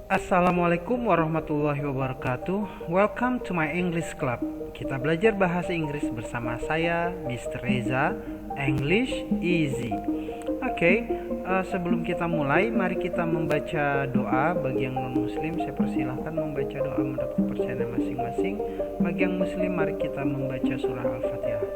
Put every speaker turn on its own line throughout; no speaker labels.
Assalamualaikum warahmatullahi wabarakatuh. Welcome to my English Club. Kita belajar bahasa Inggris bersama saya, Mr. Reza. English easy. Oke, sebelum kita mulai, mari kita membaca doa. Bagi yang non-muslim, saya persilahkan membaca doa menurut kepercayaan masing-masing. Bagi yang muslim, mari kita membaca surah Al-Fatihah.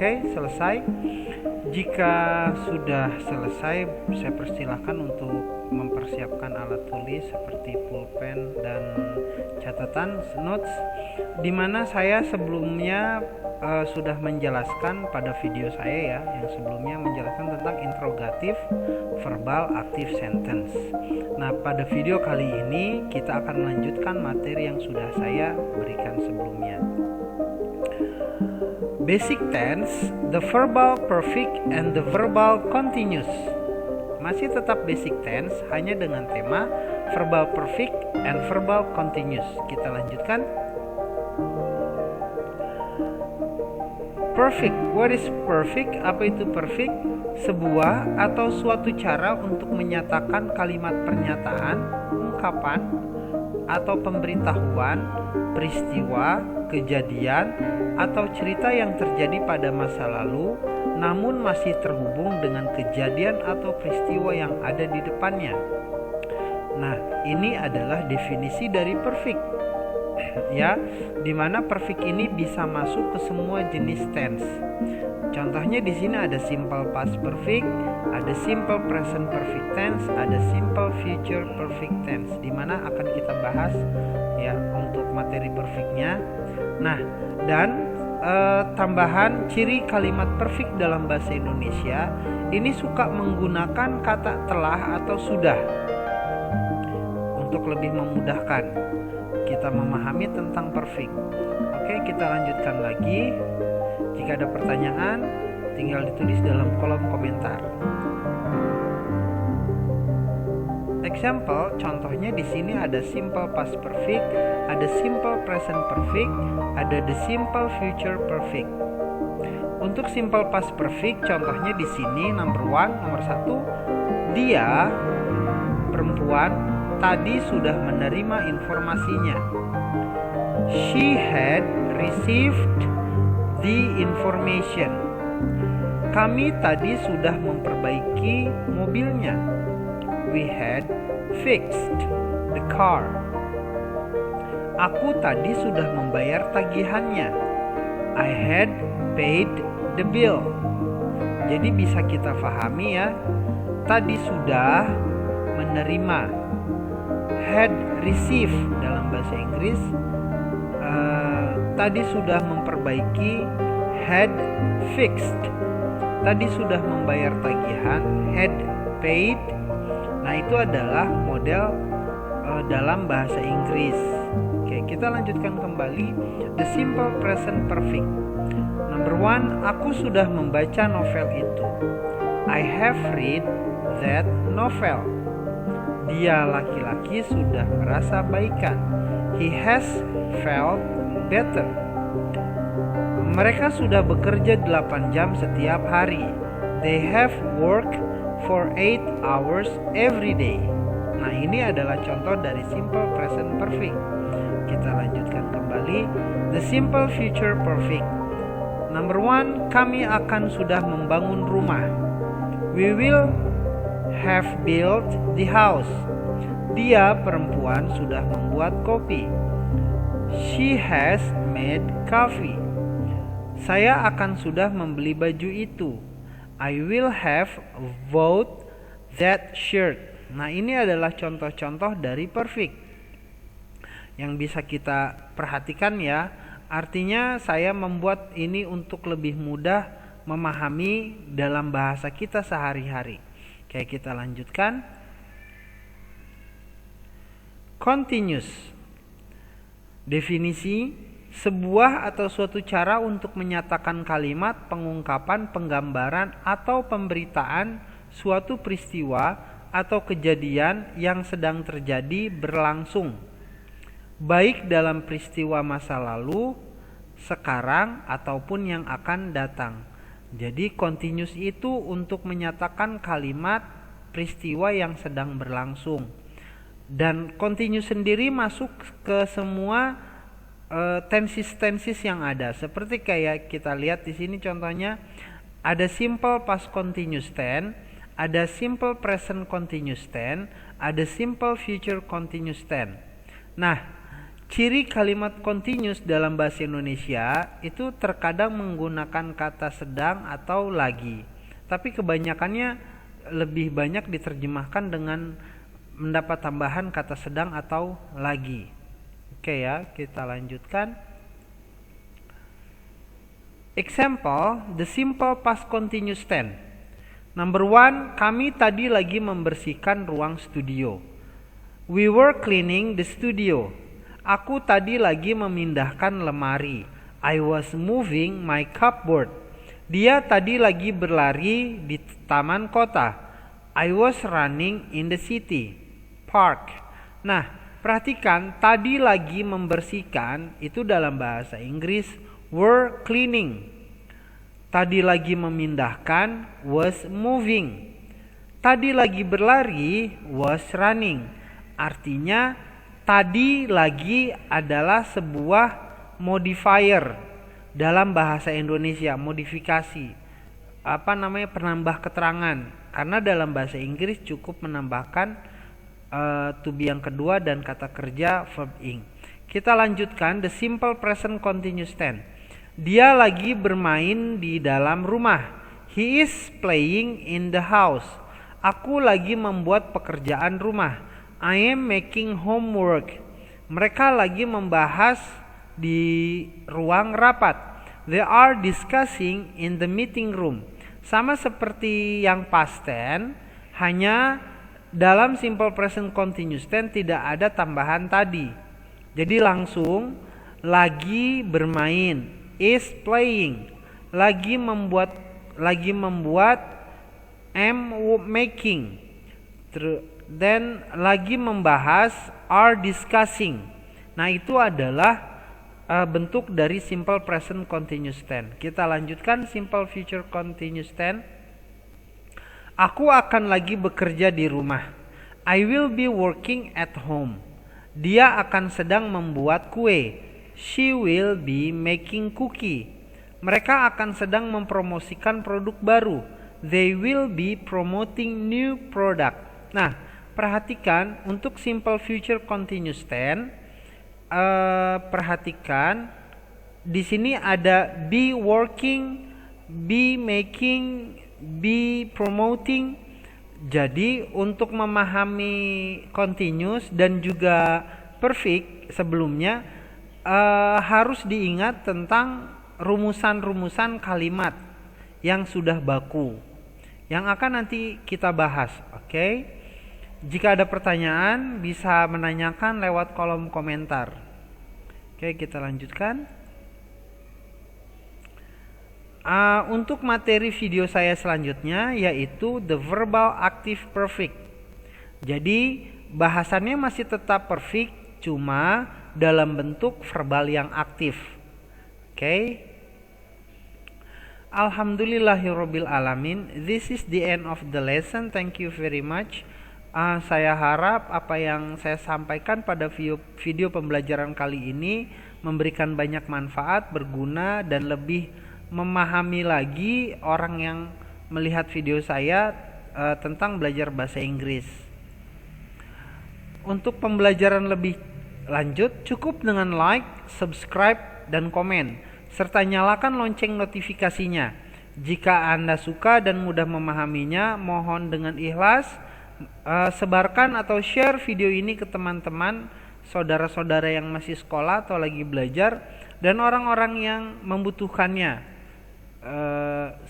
Oke, selesai. Jika sudah selesai, saya persilahkan untuk mempersiapkan alat tulis seperti pulpen dan catatan notes, di mana saya sebelumnya sudah menjelaskan pada video saya yang sebelumnya menjelaskan tentang interrogatif, verbal, active sentence. Nah, pada video kali ini kita akan melanjutkan materi yang sudah saya berikan sebelumnya. Basic tense, the verbal perfect and the verbal continuous. Masih tetap basic tense, hanya dengan tema verbal perfect and verbal continuous. Kita lanjutkan. Perfect. What is perfect? Apa itu perfect? Sebuah atau suatu cara untuk menyatakan kalimat pernyataan, ungkapan, atau pemberitahuan, peristiwa, kejadian, atau cerita yang terjadi pada masa lalu, namun masih terhubung dengan kejadian atau peristiwa yang ada di depannya. Nah, ini adalah definisi dari perfect, ya, dimana perfect ini bisa masuk ke semua jenis tense. Contohnya di sini ada simple past perfect, ada simple present perfect tense, ada simple future perfect tense, dimana akan kita bahas ya untuk materi perfectnya. Nah, dan tambahan ciri kalimat perfect dalam bahasa Indonesia ini suka menggunakan kata telah atau sudah untuk lebih memudahkan kita memahami tentang perfect. Oke, kita lanjutkan lagi. Jika ada pertanyaan, tinggal ditulis dalam kolom komentar. Example, contohnya di sini ada simple past perfect, ada simple present perfect, ada the simple future perfect. Untuk simple past perfect, contohnya di sini nomor 1, dia perempuan tadi sudah menerima informasinya. She had received the information. Kami tadi sudah memperbaiki mobilnya. We had fixed the car. Aku tadi sudah membayar tagihannya. I had paid the bill. Jadi bisa kita pahami ya, tadi sudah menerima. Had received dalam bahasa Inggris, tadi sudah memperbaiki. Had fixed, tadi sudah membayar tagihan. Had paid. Nah, itu adalah model dalam bahasa Inggris. Oke, kita lanjutkan kembali. The simple present perfect. Number 1, aku sudah membaca novel itu. I have read that novel. Dia laki-laki sudah merasa baikan. He has felt better. Mereka sudah bekerja 8 jam setiap hari. They have worked for 8 hours every day. Nah, ini adalah contoh dari simple present perfect. Kita lanjutkan kembali. The simple future perfect. Number 1, kami akan sudah membangun rumah. We will have built the house. Dia perempuan sudah membuat kopi. She has made coffee. Saya akan sudah membeli baju itu. I will have bought that shirt. Nah, ini adalah contoh-contoh dari perfect yang bisa kita perhatikan ya. Artinya saya membuat ini untuk lebih mudah memahami dalam bahasa kita sehari-hari. Oke, kita lanjutkan. Continuous. Definisi: sebuah atau suatu cara untuk menyatakan kalimat, pengungkapan, penggambaran, atau pemberitaan suatu peristiwa atau kejadian yang sedang terjadi berlangsung, baik dalam peristiwa masa lalu, sekarang, ataupun yang akan datang. Jadi continuous itu untuk menyatakan kalimat peristiwa yang sedang berlangsung. Dan continuous sendiri masuk ke semua tenses yang ada. Seperti kayak kita lihat di sini contohnya, ada simple past continuous tense, ada simple present continuous tense, ada simple future continuous tense. Nah, ciri kalimat continuous dalam bahasa Indonesia itu terkadang menggunakan kata sedang atau lagi. Tapi kebanyakannya lebih banyak diterjemahkan dengan mendapat tambahan kata sedang atau lagi. Oke ya, kita lanjutkan. Example, the simple past continuous tense. Number 1, kami tadi lagi membersihkan ruang studio. We were cleaning the studio. Aku tadi lagi memindahkan lemari. I was moving my cupboard. Dia tadi lagi berlari di taman kota. I was running in the city park. Nah, perhatikan tadi lagi membersihkan itu dalam bahasa Inggris were cleaning. Tadi lagi memindahkan was moving. Tadi lagi berlari was running. Artinya tadi lagi adalah sebuah modifier dalam bahasa Indonesia, modifikasi. Penambah keterangan. Karena dalam bahasa Inggris cukup menambahkan to be yang kedua dan kata kerja verb ing. Kita lanjutkan the simple present continuous tense. Dia lagi bermain di dalam rumah. He is playing in the house. Aku lagi membuat pekerjaan rumah. I am making homework. Mereka lagi membahas di ruang rapat. They are discussing in the meeting room. Sama seperti yang past tense, hanya dalam simple present continuous tense tidak ada tambahan tadi. Jadi langsung lagi bermain, is playing, lagi membuat, am making, then lagi membahas, are discussing. Nah, itu adalah bentuk dari simple present continuous tense. Kita lanjutkan simple future continuous tense. Aku akan lagi bekerja di rumah. I will be working at home. Dia akan sedang membuat kue. She will be making cookie. Mereka akan sedang mempromosikan produk baru. They will be promoting new product. Nah, perhatikan untuk simple future continuous tense. Perhatikan di sini ada be working, be making, be promoting. Jadi untuk memahami continuous dan juga perfect sebelumnya harus diingat tentang rumusan-rumusan kalimat yang sudah baku yang akan nanti kita bahas. Oke? Jika ada pertanyaan bisa menanyakan lewat kolom komentar. Oke, kita lanjutkan. Untuk materi video saya selanjutnya yaitu the verbal active perfect. Jadi bahasannya masih tetap perfect, cuma dalam bentuk verbal yang aktif. Oke. Alhamdulillahirabbil alamin. This is the end of the lesson. Thank you very much. Saya harap apa yang saya sampaikan pada video pembelajaran kali ini memberikan banyak manfaat, berguna, dan lebih memahami lagi orang yang melihat video saya tentang belajar bahasa Inggris. Untuk pembelajaran lebih lanjut, cukup dengan like, subscribe, dan komen, serta nyalakan lonceng notifikasinya. Jika Anda suka dan mudah memahaminya, mohon dengan ikhlas sebarkan atau share video ini ke teman-teman, saudara-saudara yang masih sekolah atau lagi belajar, dan orang-orang yang membutuhkannya.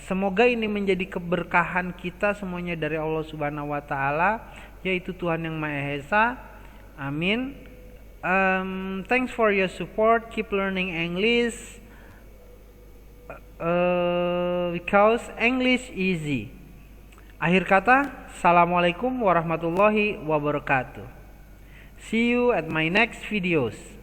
Semoga ini menjadi keberkahan kita semuanya dari Allah Subhanahu wa Ta'ala, yaitu Tuhan yang Maha Esa. Amin. Thanks for your support. Keep learning English because English easy. Akhir kata, Assalamualaikum warahmatullahi wabarakatuh. See you at my next videos.